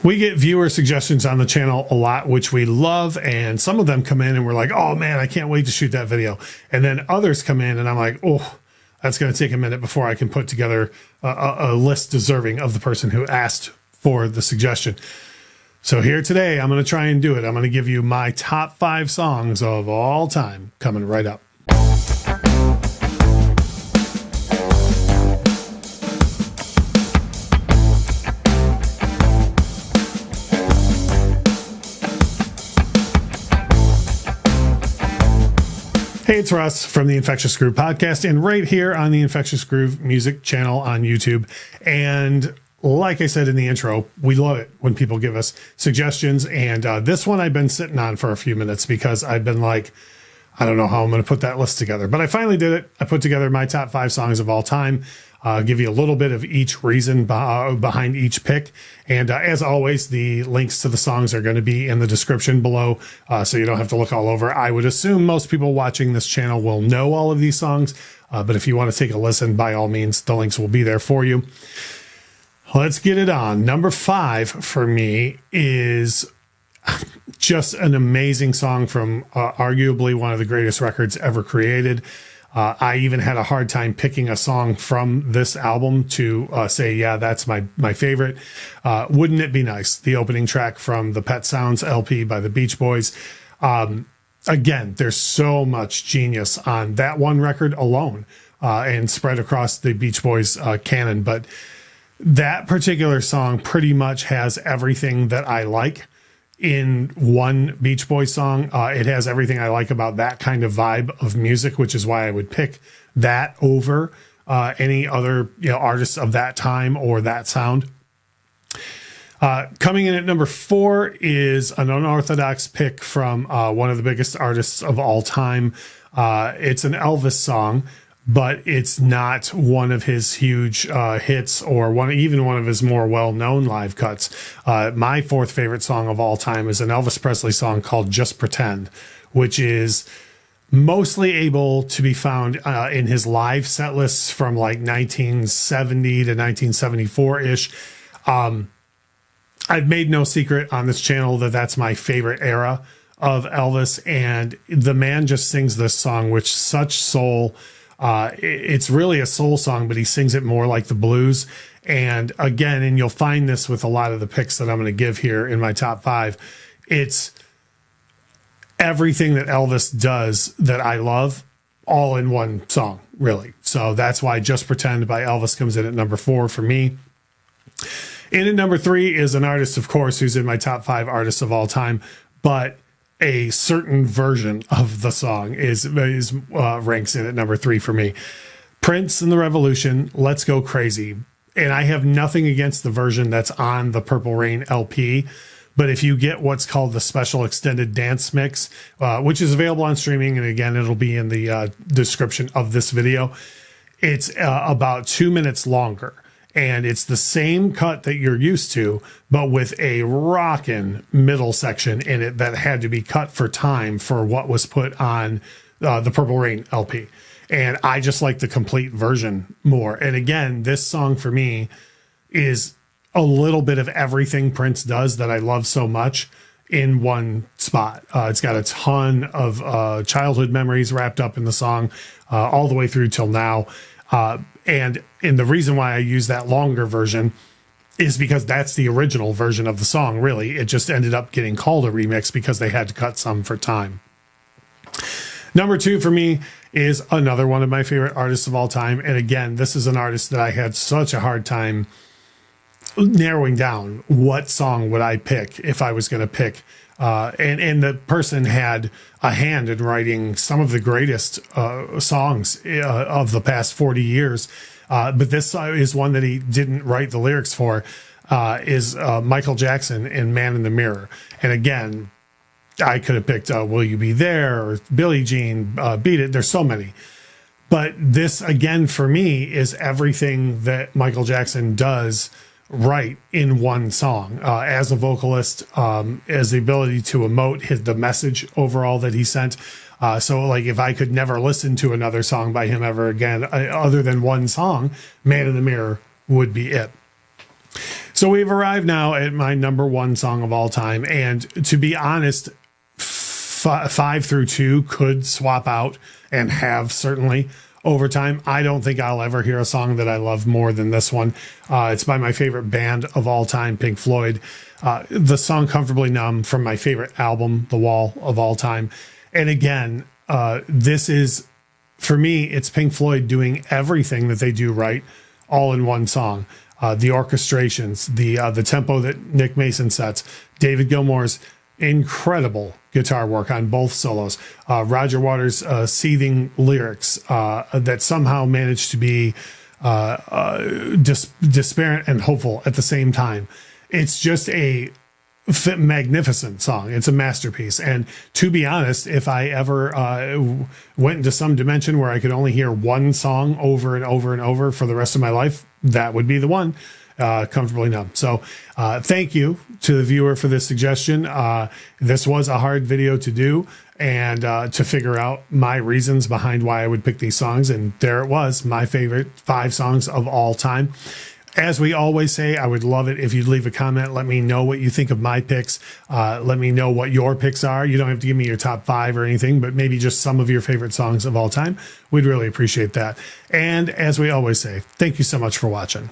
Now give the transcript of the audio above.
We get viewer suggestions on the channel a lot, which we love. And some of them come in and we're like, oh man, I can't wait to shoot that video. And then others come in and I'm like, oh, that's going to take a minute before I can put together a list deserving of the person who asked for the suggestion. So here today, I'm going to try and do it. I'm going to give you my top 5 songs of all time coming right up. Hey, it's Russ from the Infectious Groove podcast, and right here on the Infectious Groove music channel on YouTube. And like I said in the intro, we love it when people give us suggestions. And this one I've been sitting on for a few minutes because I've been like, I don't know how I'm going to put that list together, but I finally did it. I put together my top 5 songs of all time. Give you a little bit of each reason behind each pick. And as always, the links to the songs are going to be in the description below, so you don't have to look all over. I would assume most people watching this channel will know all of these songs, but if you want to take a listen, by all means, the links will be there for you. Let's get it on. Number 5 for me is just an amazing song from arguably one of the greatest records ever created. I even had a hard time picking a song from this album to say, yeah, that's my favorite. Wouldn't It Be Nice? The opening track from the Pet Sounds LP by the Beach Boys. Again, there's so much genius on that one record alone and spread across the Beach Boys canon. But that particular song pretty much has everything that I like in one Beach Boys song. It has everything I like about that kind of vibe of music, which is why I would pick that over any other artists of that time or that sound. Coming in at number 4 is an unorthodox pick from one of the biggest artists of all time. It's an Elvis song, but it's not one of his huge hits or even one of his more well-known live cuts. My 4th favorite song of all time is an Elvis Presley song called Just Pretend, which is mostly able to be found in his live set lists from like 1970 to 1974-ish. I've made no secret on this channel that that's my favorite era of Elvis, and the man just sings this song with such soul. It's really a soul song, but he sings it more like the blues. And again, and you'll find this with a lot of the picks that I'm going to give here in my top 5. It's everything that Elvis does that I love all in one song, really. So that's why Just Pretend by Elvis comes in at number 4 for me. In at number 3 is an artist, of course, who's in my top 5 artists of all time, but a certain version of the song ranks in at number 3 for me. Prince and the Revolution, Let's Go Crazy. And I have nothing against the version that's on the Purple Rain LP, but if you get what's called the special extended dance mix, which is available on streaming, and again, it'll be in the description of this video, it's about 2 minutes longer. And it's the same cut that you're used to, but with a rockin' middle section in it that had to be cut for time for what was put on the Purple Rain LP. And I just like the complete version more. And again, this song for me is a little bit of everything Prince does that I love so much in one spot. It's got a ton of childhood memories wrapped up in the song all the way through till now. And the reason why I use that longer version is because that's the original version of the song, really. It just ended up getting called a remix because they had to cut some for time. Number 2 for me is another one of my favorite artists of all time. And again, this is an artist that I had such a hard time narrowing down what song would I pick if I was going to pick. And the person had a hand in writing some of the greatest songs of the past 40 years. But this is one that he didn't write the lyrics for, is Michael Jackson in Man in the Mirror. And again, I could have picked Will You Be There or Billie Jean, Beat It. There's so many. But this, again, for me, is everything that Michael Jackson does right in one song, as a vocalist, as the ability to emote the message overall that he sent. So like if I could never listen to another song by him ever again, other than one song, Man in the Mirror would be it. So we've arrived now at my number one song of all time. And to be honest, 5 through 2 could swap out and have certainly over time. I don't think I'll ever hear a song that I love more than this one. It's by my favorite band of all time, Pink Floyd. The song Comfortably Numb from my favorite album, The Wall, of all time. And again, this is, for me, it's Pink Floyd doing everything that they do right, all in one song. The orchestrations, the tempo that Nick Mason sets, David Gilmour's incredible guitar work on both solos, Roger Waters' seething lyrics that somehow managed to be disparate and hopeful at the same time. It's just a magnificent song. It's a masterpiece. And to be honest, if I ever went into some dimension where I could only hear one song over and over and over for the rest of my life, that would be the one, Comfortably Numb. So thank you to the viewer for this suggestion. This was a hard video to do and to figure out my reasons behind why I would pick these songs. And there it was, my favorite 5 songs of all time. As we always say, I would love it if you'd leave a comment. Let me know what you think of my picks. Let me know what your picks are. You don't have to give me your top 5 or anything, but maybe just some of your favorite songs of all time. We'd really appreciate that. And as we always say, thank you so much for watching.